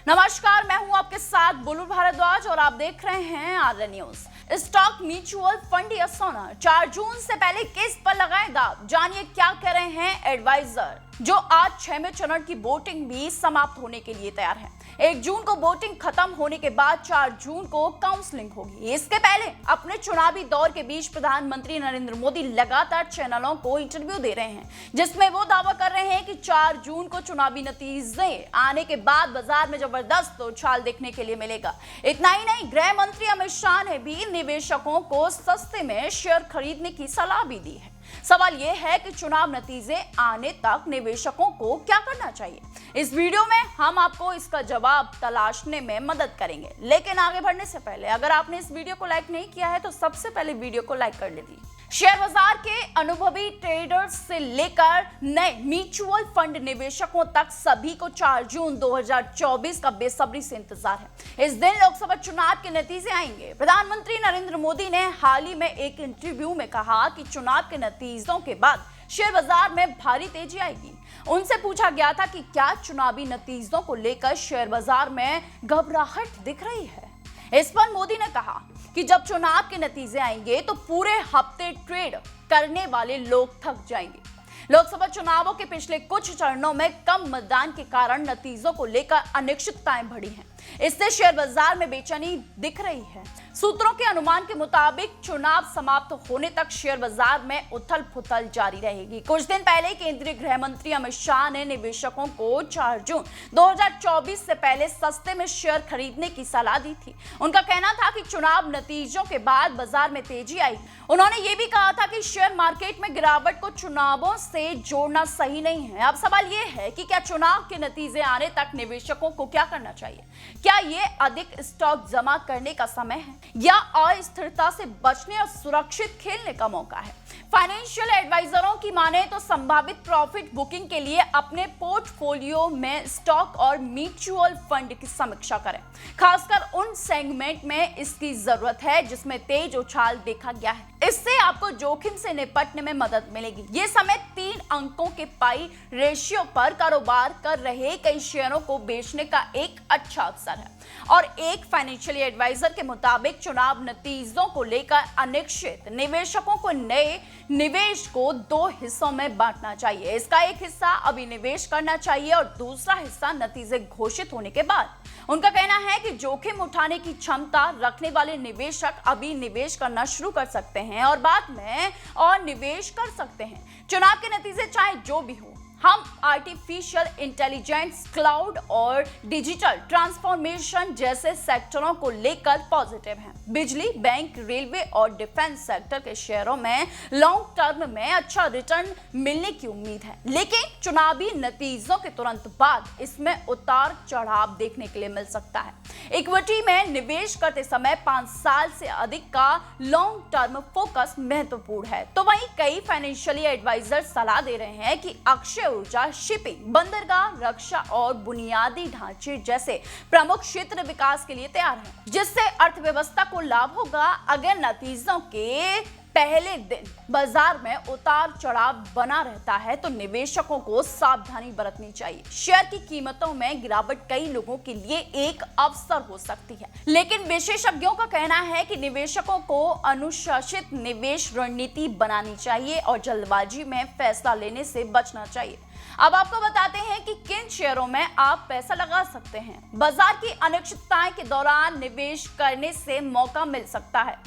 नमस्कार, मैं हूं आपके साथ बुलु भारद्वाज और आप देख रहे हैं आर्य न्यूज। स्टॉक म्यूचुअल फंड या सोना 4 जून से पहले किस पर लगाएं दांव, जानिए क्या कह रहे हैं एडवाइजर। जो आज 6वें चरण की वोटिंग भी समाप्त होने के लिए तैयार है। 1 जून को वोटिंग खत्म होने के बाद 4 जून को काउंसलिंग होगी। इसके पहले अपने चुनावी दौर के बीच प्रधानमंत्री नरेंद्र मोदी लगातार चैनलों को इंटरव्यू दे रहे हैं, जिसमें वो दावा कर रहे हैं कि 4 जून को चुनावी नतीजे आने के बाद बाजार में जबरदस्त उछाल देखने के लिए मिलेगा। इतना ही नहीं, गृह मंत्री अमित शाह ने भी निवेशकों को सस्ते में शेयर खरीदने की सलाह भी दी है। सवाल यह है कि चुनाव नतीजे आने तक निवेशकों को क्या करना चाहिए। इस वीडियो में हम आपको इसका जवाब तलाशने में मदद करेंगे। लेकिन आगे बढ़ने से पहले अगर आपने इस वीडियो को लाइक नहीं किया है तो सबसे पहले वीडियो को लाइक कर लीजिए। शेयर बाजार के अनुभवी ट्रेडर्स से लेकर नए म्यूचुअल फंड निवेशकों तक सभी को 4 जून 2024 का बेसब्री से इंतजार है। इस दिन लोकसभा चुनाव के नतीजे आएंगे। प्रधानमंत्री नरेंद्र मोदी ने हाल ही में एक इंटरव्यू में कहा कि चुनाव के नतीजों के बाद शेयर बाजार में भारी तेजी आएगी। उनसे पूछा गया था कि क्या चुनावी नतीजों को लेकर शेयर बाजार में घबराहट दिख रही है। इस पर मोदी ने कहा कि जब चुनाव के नतीजे आएंगे तो पूरे हफ्ते ट्रेड करने वाले लोग थक जाएंगे। लोकसभा चुनावों के पिछले कुछ चरणों में कम मतदान के कारण नतीजों को लेकर अनिश्चितताएं बढ़ी हैं। इससे शेयर बाजार में बेचैनी दिख रही है। सूत्रों के अनुमान के मुताबिक चुनाव समाप्त होने तक शेयर बाजार में उथल पुथल जारी रहेगी। कुछ दिन पहले केंद्रीय गृह मंत्री अमित शाह ने निवेशकों को 4 जून 2024 से पहले सस्ते में शेयर खरीदने की सलाह दी थी। उनका कहना था कि चुनाव नतीजों के बाद बाजार में तेजी आई। उन्होंने ये भी कहा था कि शेयर मार्केट में गिरावट को चुनावों से जोड़ना सही नहीं है। अब सवाल ये है कि क्या चुनाव के नतीजे आने तक निवेशकों को क्या करना चाहिए। क्या ये अधिक स्टॉक जमा करने का समय है या अस्थिरता से बचने और सुरक्षित खेलने का मौका है। फाइनेंशियल एडवाइजरों की माने तो संभावित प्रॉफिट बुकिंग के लिए अपने पोर्टफोलियो में स्टॉक और म्यूचुअल फंड की समीक्षा करें। खासकर उन सेगमेंट में इसकी जरूरत है जिसमें तेज उछाल देखा गया है। इससे आपको जोखिम से निपटने में मदद मिलेगी। ये समय 3 अंकों के पाई रेशियो पर कारोबार कर रहे कई शेयरों को बेचने का एक अच्छा अवसर है। और एक फाइनेंशियल एडवाइजर के मुताबिक चुनाव नतीजों को लेकर अनिश्चित निवेशकों को नए निवेश को 2 हिस्सों में बांटना चाहिए। इसका एक हिस्सा अभी निवेश करना चाहिए और दूसरा हिस्सा नतीजे घोषित होने के बाद। उनका कहना है कि जोखिम उठाने की क्षमता रखने वाले निवेशक अभी निवेश करना शुरू कर सकते हैं और बाद में और निवेश कर सकते हैं। चुनाव के नतीजे चाहे जो भी हो, हम आर्टिफिशियल इंटेलिजेंस, क्लाउड और डिजिटल ट्रांसफॉर्मेशन जैसे सेक्टरों को लेकर पॉजिटिव हैं। बिजली, बैंक, रेलवे और डिफेंस सेक्टर के शेयरों में लॉन्ग टर्म में अच्छा रिटर्न मिलने की उम्मीद है। लेकिन चुनावी नतीजों के तुरंत बाद इसमें उतार चढ़ाव देखने के लिए मिल सकता है। इक्विटी में निवेश करते समय 5 साल से अधिक का लॉन्ग टर्म फोकस महत्वपूर्ण है। तो वहीं कई फाइनेंशियली एडवाइजर सलाह दे रहे हैं कि अक्षय ऊर्जा, शिपिंग, बंदरगाह, रक्षा और बुनियादी ढांचे जैसे प्रमुख क्षेत्र विकास के लिए तैयार हैं, जिससे अर्थव्यवस्था को लाभ होगा। अगर नतीजों के पहले दिन बाजार में उतार चढ़ाव बना रहता है तो निवेशकों को सावधानी बरतनी चाहिए। शेयर की कीमतों में गिरावट कई लोगों के लिए एक अवसर हो सकती है, लेकिन विशेषज्ञों का कहना है कि निवेशकों को अनुशासित निवेश रणनीति बनानी चाहिए और जल्दबाजी में फैसला लेने से बचना चाहिए। अब आपको बताते हैं कि किन शेयरों में आप पैसा लगा सकते हैं। बाजार की अनिश्चितताएं के दौरान निवेश करने से मौका मिल सकता है।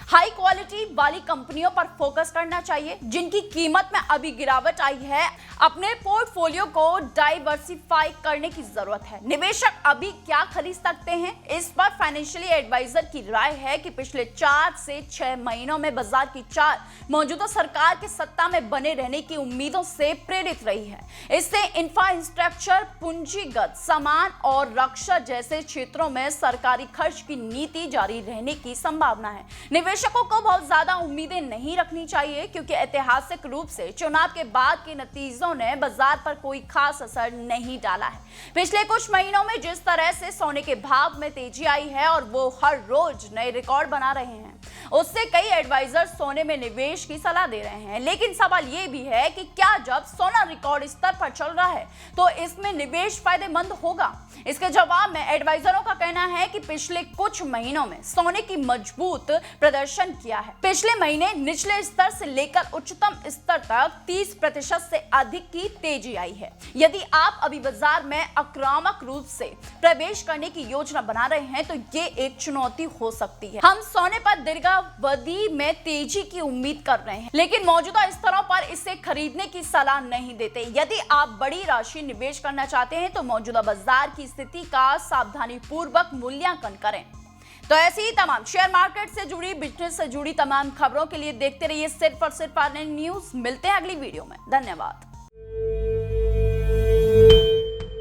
हाई क्वालिटी वाली कंपनियों पर फोकस करना चाहिए जिनकी कीमत में अभी गिरावट आई है। अपने पोर्टफोलियो को डाइवर्सिफाई करने की जरूरत है। निवेशक अभी क्या खरीद सकते हैं, इस पर फाइनेंशियली एडवाइजर की राय है कि पिछले 4 से 6 महीनों में बाजार की चाल मौजूदा सरकार के सत्ता में बने रहने की उम्मीदों से प्रेरित रही है। इससे इंफ्रास्ट्रक्चर, पूंजीगत सामान और रक्षा जैसे क्षेत्रों में सरकारी खर्च की नीति जारी रहने की संभावना है। निवेशकों को बहुत ज्यादा उम्मीदें नहीं रखनी चाहिए क्योंकि ऐतिहासिक रूप से चुनाव के बाद के नतीजों ने बाजार पर कोई खास असर नहीं डाला है। पिछले कुछ महीनों में जिस तरह से सोने के भाव में तेजी आई है और वो हर रोज नए रिकॉर्ड बना रहे हैं, उससे कई एडवाइजर सोने में निवेश की सलाह दे रहे हैं। लेकिन सवाल यह भी है कि क्या जब सोना रिकॉर्ड स्तर पर चल रहा है तो इसमें निवेश फायदेमंद होगा? इसके जवाब में एडवाइजरों का कहना है कि पिछले कुछ महीनों में सोने की मजबूत प्रदर्शन किया है। पिछले महीने निचले स्तर से लेकर उच्चतम स्तर तक 30% से अधिक की तेजी आई है। यदि आप अभी बाजार में आक्रामक रूप से प्रवेश करने की योजना बना रहे हैं तो ये एक चुनौती हो सकती है। हम सोने पर दीर्घावधि में तेजी की उम्मीद कर रहे हैं, लेकिन मौजूदा स्तरों पर इसे खरीदने की सलाह नहीं देते। यदि आप बड़ी राशि निवेश करना चाहते हैं तो मौजूदा बाजार की स्थिति का सावधानी पूर्वक मूल्यांकन करें। तो ऐसी ही तमाम शेयर मार्केट से जुड़ी, बिजनेस से जुड़ी तमाम खबरों के लिए देखते रहिए सिर्फ और सिर्फ आरएन न्यूज। मिलते हैं अगली वीडियो में। धन्यवाद।